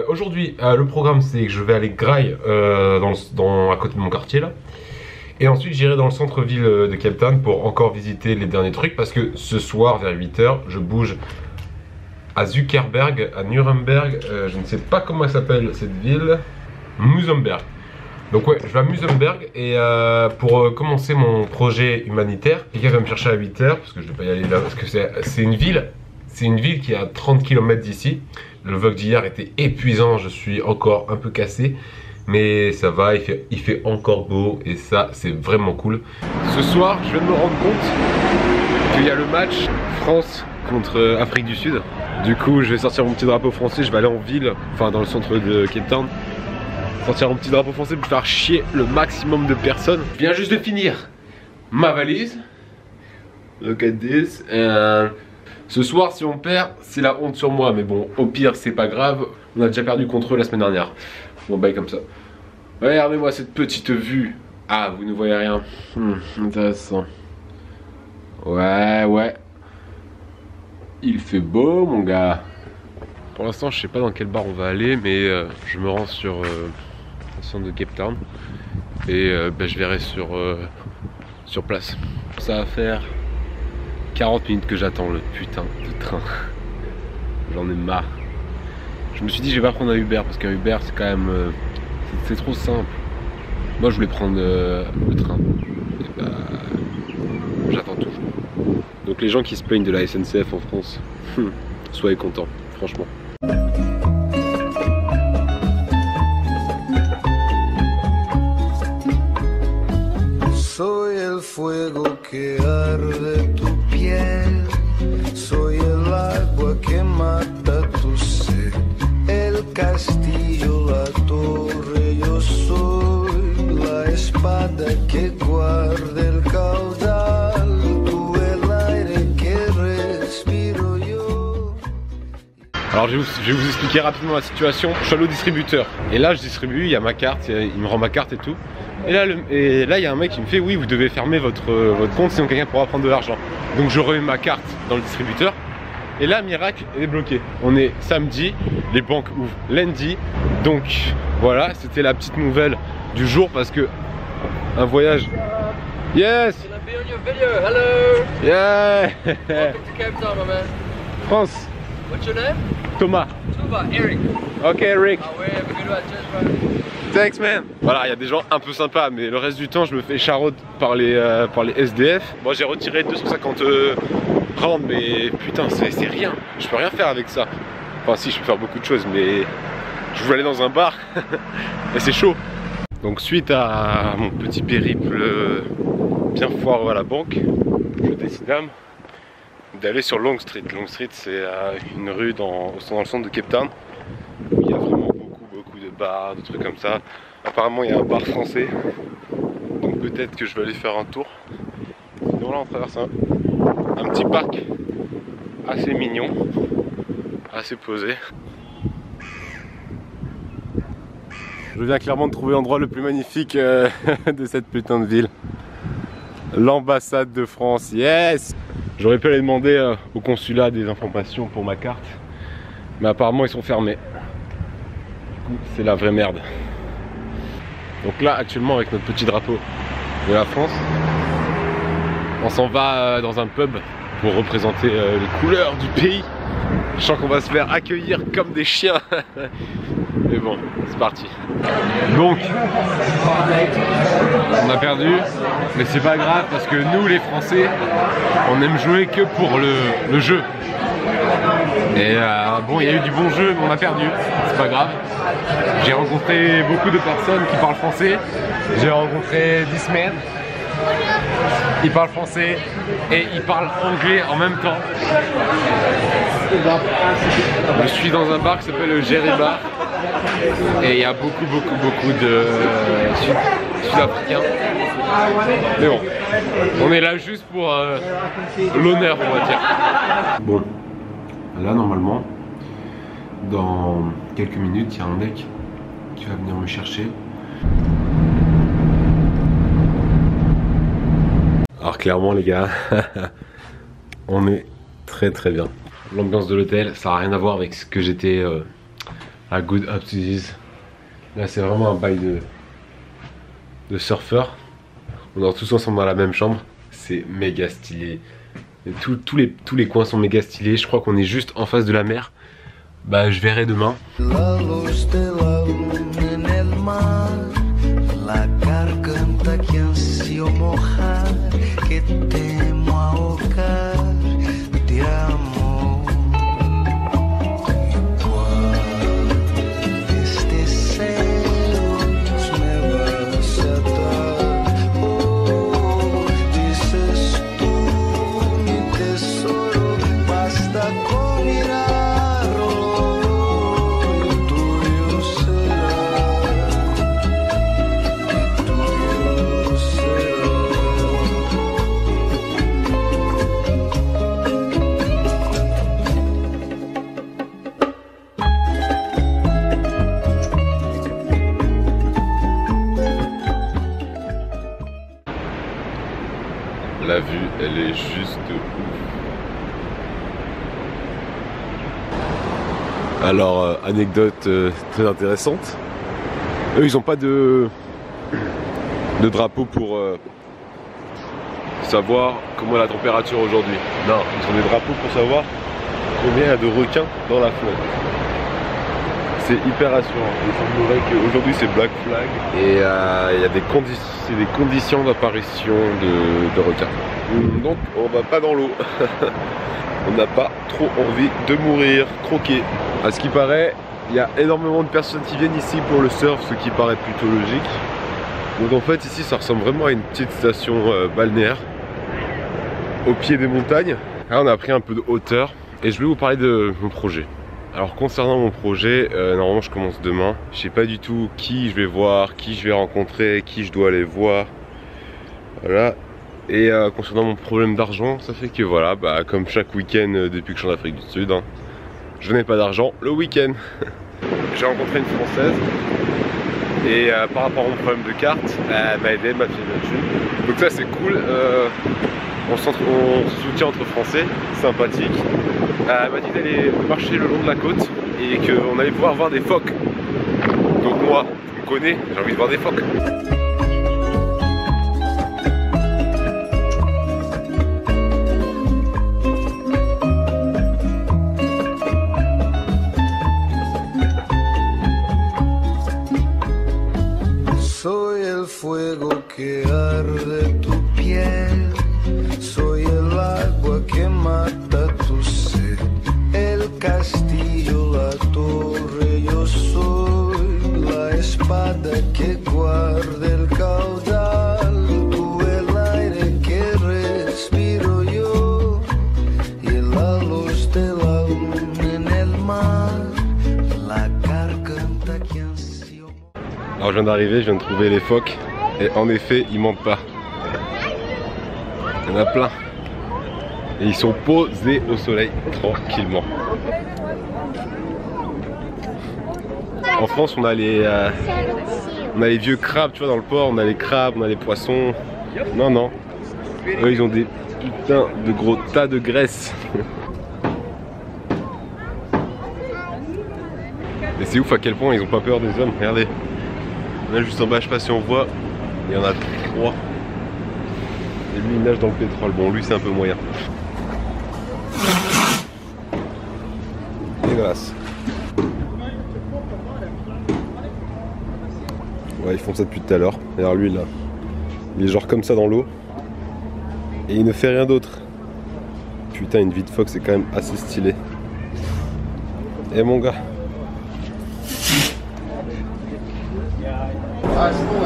aujourd'hui, le programme c'est que je vais aller graille à côté de mon quartier là. Et ensuite j'irai dans le centre-ville de Cape Town pour encore visiter les derniers trucs. Parce que ce soir vers 8 h, je bouge à Zuckerberg, à Nuremberg. Je ne sais pas comment elle s'appelle cette ville. Musenberg. Donc ouais, je vais à Musenberg et pour commencer mon projet humanitaire. Quelqu'un va me chercher à 8 h parce que je vais pas y aller là. Parce que c'est une ville. C'est une ville qui est à 30 km d'ici. Le vlog d'hier était épuisant, je suis encore un peu cassé. Mais ça va, il fait encore beau et ça c'est vraiment cool. Ce soir, je viens de me rendre compte qu'il y a le match France contre Afrique du Sud. Du coup, je vais sortir mon petit drapeau français, je vais aller en ville, enfin dans le centre de Cape Town. Sortir mon petit drapeau français pour faire chier le maximum de personnes. Je viens juste de finir ma valise. Look at this. Ce soir, si on perd, c'est la honte sur moi. Mais bon, au pire, c'est pas grave. On a déjà perdu contre eux la semaine dernière. Bon, bail comme ça. Regardez-moi cette petite vue. Ah, vous ne voyez rien. Intéressant. Ouais. Il fait beau, mon gars. Pour l'instant, je sais pas dans quel bar on va aller, mais je me rends sur le centre de Cape Town. Et je verrai sur place. Ça va faire 40 minutes que j'attends le putain de train. J'en ai marre. Je me suis dit je vais pas prendre un Uber parce qu'un Uber c'est quand même c'est trop simple. Moi je voulais prendre le train. Et bah j'attends toujours. Donc les gens qui se plaignent de la SNCF en France, soyez contents, franchement. Soy el fuego que arde tu piel, soy el agua que mata tu sed, el castillo, la torre, yo soy la espada que guarda el caudal, tú el aire que respiro yo. Alors je vais vous expliquer rapidement la situation. Je suis allé au distributeur et là je distribue, il y a ma carte, il me rend ma carte et tout. Et là il y a un mec qui me fait oui vous devez fermer votre compte sinon quelqu'un pourra prendre de l'argent. Donc je remets ma carte dans le distributeur et là miracle elle est bloquée. On est samedi, les banques ouvrent lundi. Donc voilà, c'était la petite nouvelle du jour parce que un voyage. Yes. Hello. Yeah. Welcome to Cape Town, my man. France. What's your name? Thomas. Tuba, Eric. Ok Eric. Ah ouais, have a good one, cheers, bro. Thanks man. Voilà, il y a des gens un peu sympas, mais le reste du temps je me fais charrotte par les SDF. Moi j'ai retiré 250 rounds, mais putain c'est rien. Je peux rien faire avec ça. Enfin si, je peux faire beaucoup de choses, mais je voulais aller dans un bar et c'est chaud. Donc suite à mon petit périple bien foireux à la banque, je décide d'aller sur Long Street. Long Street c'est une rue dans le centre de Cape Town où il y a vraiment beaucoup de bars, de trucs comme ça. Apparemment il y a un bar français, donc peut-être que je vais aller faire un tour. Sinon là on traverse un petit parc assez mignon, assez posé. Je viens clairement de trouver l'endroit le plus magnifique de cette putain de ville. L'ambassade de France, yes! J'aurais pu aller demander au consulat des informations pour ma carte, mais apparemment ils sont fermés. Du coup, c'est la vraie merde. Donc là, actuellement, avec notre petit drapeau de la France, on s'en va dans un pub pour représenter les couleurs du pays. Je sens qu'on va se faire accueillir comme des chiens. Mais bon, c'est parti. Donc, on a perdu, mais c'est pas grave parce que nous, les Français, on aime jouer que pour le jeu. Et bon, il y a eu du bon jeu, mais on a perdu. C'est pas grave. J'ai rencontré beaucoup de personnes qui parlent français. J'ai rencontré 10 semaines. Ils parlent français et ils parlent anglais en même temps. Je suis dans un bar qui s'appelle le Jerry Bar et il y a beaucoup de Sud-Africains. Mais bon, on est là juste pour l'honneur, on va dire. Bon, là normalement, dans quelques minutes, il y a un mec qui va venir me chercher. Alors clairement les gars, on est très bien. L'ambiance de l'hôtel, ça n'a rien à voir avec ce que j'étais A good up to this. Là c'est vraiment un bail de surfeur. On dort tous ensemble dans la même chambre. C'est méga stylé. Et tous les coins sont méga stylés. Je crois qu'on est juste en face de la mer. Bah je verrai demain. La luz de la luna en el mar, la garganta que ansio mojar, que temo ahogar de amor. Igual estes celos me vas a dar, oh, dices tú mi tesoro, basta con mirar. La vue, elle est juste ouf. Alors, anecdote très intéressante. Eux, ils ont pas de drapeau pour savoir comment est la température aujourd'hui. Non, ils ont des drapeaux pour savoir combien il y a de requins dans la flotte. C'est hyper rassurant. Il semblerait qu'aujourd'hui c'est Black Flag et il y a des conditions d'apparition de requins. Donc on va pas dans l'eau. On n'a pas trop envie de mourir croqué. À ce qui paraît, il y a énormément de personnes qui viennent ici pour le surf, ce qui paraît plutôt logique. Donc en fait ici ça ressemble vraiment à une petite station balnéaire au pied des montagnes. Là on a pris un peu de hauteur et je vais vous parler de mon projet. Alors concernant mon projet, normalement je commence demain. Je sais pas du tout qui je vais voir, qui je vais rencontrer, qui je dois aller voir. Voilà. Et concernant mon problème d'argent, ça fait que voilà, bah, comme chaque week-end depuis que je suis en Afrique du Sud, hein, je n'ai pas d'argent le week-end. J'ai rencontré une Française et par rapport à mon problème de carte, elle m'a aidé, elle m'a filé le thune. Donc ça c'est cool. On se soutient entre Français, sympathique. Elle m'a dit d'aller marcher le long de la côte et qu'on allait pouvoir voir des phoques. Donc moi, tu me connais, j'ai envie de voir des phoques. Soy el fuego que arde tu piel, soy el agua que mata tu sed, el castillo, la torre, yo soy la espada que guarda el caudal, tú el aire que respiro yo, y la luz de la luna en el mar, la garganta que ansio. Alors je viens d'arriver, je viens de trouver les phoques et en effet ils mentent pas. Il y en a plein. Et ils sont posés au soleil tranquillement. En France on a les vieux crabes, tu vois, dans le port, on a les crabes, on a les poissons. Non, non. Eux ils ont des putains de gros tas de graisse. Et c'est ouf à quel point ils ont pas peur des hommes, regardez. Là juste en bas, je sais pas si on voit, il y en a 3. Et lui il nage dans le pétrole, bon lui c'est un peu moyen. Dégueulasse. Ouais, ils font ça depuis tout à l'heure. Et alors lui là, il est genre comme ça dans l'eau. Et il ne fait rien d'autre. Putain, une vie de phoque c'est quand même assez stylé. Et mon gars. Ah, sinon,